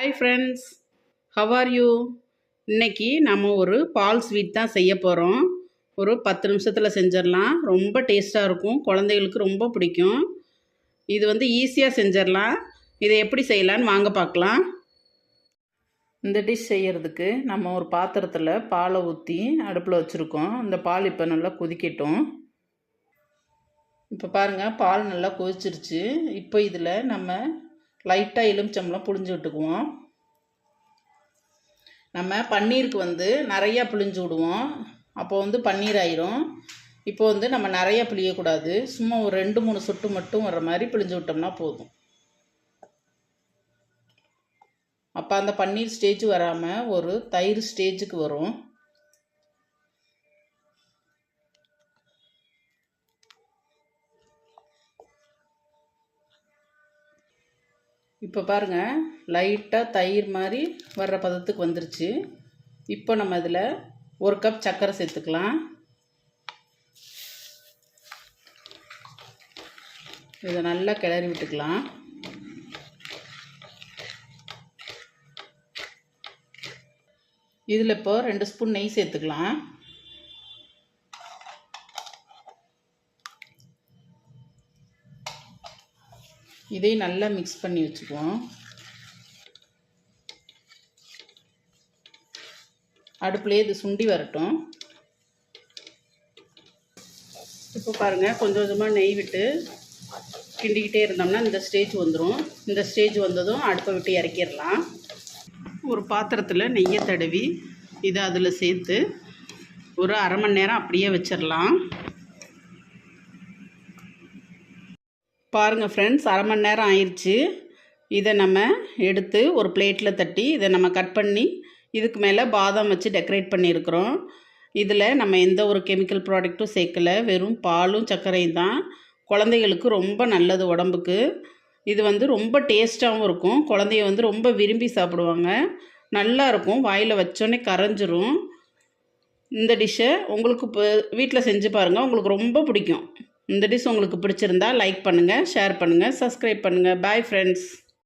Hi friends, how are you? இன்னைக்கு நம்ம ஒரு பால் ஸ்வீட் தான் செய்ய போகிறோம். ஒரு 10 நிமிஷத்தில் செஞ்சிடலாம். ரொம்ப டேஸ்ட்டாக இருக்கும், குழந்தைகளுக்கு ரொம்ப பிடிக்கும். இது ஈஸியாக செஞ்சிடலாம். இதை எப்படி செய்யலான்னு வாங்க பார்க்கலாம். இந்த டிஷ் செய்கிறதுக்கு நம்ம ஒரு பாத்திரத்தில் பாலை ஊற்றி அடுப்பில் வச்சுருக்கோம். இந்த பால் இப்போ நல்லா கொதிக்கட்டும். இப்போ பாருங்கள், பால் நல்லா கொதிச்சிருச்சு. இப்போ இதில் நம்ம லைட்டாக எலுமிச்சம்பழம் புழிஞ்சு விட்டுக்குவோம். நம்ம பன்னீருக்கு நிறையா புழிஞ்சு விடுவோம், அப்போ பன்னீர் ஆயிரும். இப்போ நம்ம நிறையா புளியக்கூடாது, சும்மா ஒரு 2-3 சொட்டு மட்டும் வர்ற மாதிரி புழிஞ்சு விட்டோம்னா போதும். அப்போ அந்த பன்னீர் ஸ்டேஜ் வராமல் ஒரு தயிர் ஸ்டேஜுக்கு வரும். இப்போ பாருங்கள், லைட்டாக தயிர் மாதிரி வர்ற பதத்துக்கு வந்துருச்சு. இப்போ நம்ம இதில் 1 கப் சர்க்கரை சேர்த்துக்கலாம். இதை நல்லா கிளறி விட்டுக்கலாம். இதில் இப்போ 2 ஸ்பூன் நெய் சேர்த்துக்கலாம். இதையும் நல்லா மிக்ஸ் பண்ணி வச்சுக்குவோம். அடுப்புலேயே இது சுண்டி வரட்டும். இப்போ பாருங்கள், கொஞ்சம் கொஞ்சமாக நெய் விட்டு கிண்டிக்கிட்டே இருந்தோம்னா இந்த ஸ்டேஜ் வந்துடும். இந்த ஸ்டேஜ் வந்ததும் அடுப்பை விட்டு இறக்கிடலாம். ஒரு பாத்திரத்தில் நெய்யை தடவி இதை அதில் சேர்த்து ஒரு அரை மணி நேரம் அப்படியே வச்சிடலாம். பாருங்கள் ஃப்ரெண்ட்ஸ், அரை மணி நேரம் ஆயிடுச்சு. இதை நம்ம எடுத்து ஒரு பிளேட்டில் தட்டி இதை நம்ம கட் பண்ணி இதுக்கு மேலே பாதாம் வச்சு டெக்கரேட் பண்ணியிருக்கிறோம். இதில் நம்ம எந்த ஒரு கெமிக்கல் ப்ராடக்ட்டும் சேர்க்கலை, வெறும் பாலும் சர்க்கரையும் தான். குழந்தைகளுக்கு ரொம்ப நல்லது உடம்புக்கு. இது ரொம்ப டேஸ்ட்டாகவும் இருக்கும். குழந்தைய ரொம்ப விரும்பி சாப்பிடுவாங்க. நல்லா இருக்கும், வாயில் வச்சோன்னே கரைஞ்சிரும். இந்த டிஷ்ஷை உங்களுக்கு இப்போ வீட்டில் செஞ்சு பாருங்கள், உங்களுக்கு ரொம்ப பிடிக்கும். இந்த டிஷ் உங்களுக்கு பிடிச்சிருந்தா லைக் பண்ணுங்கள், ஷேர் பண்ணுங்கள், சப்ஸ்கிரைப் பண்ணுங்கள். Bye friends.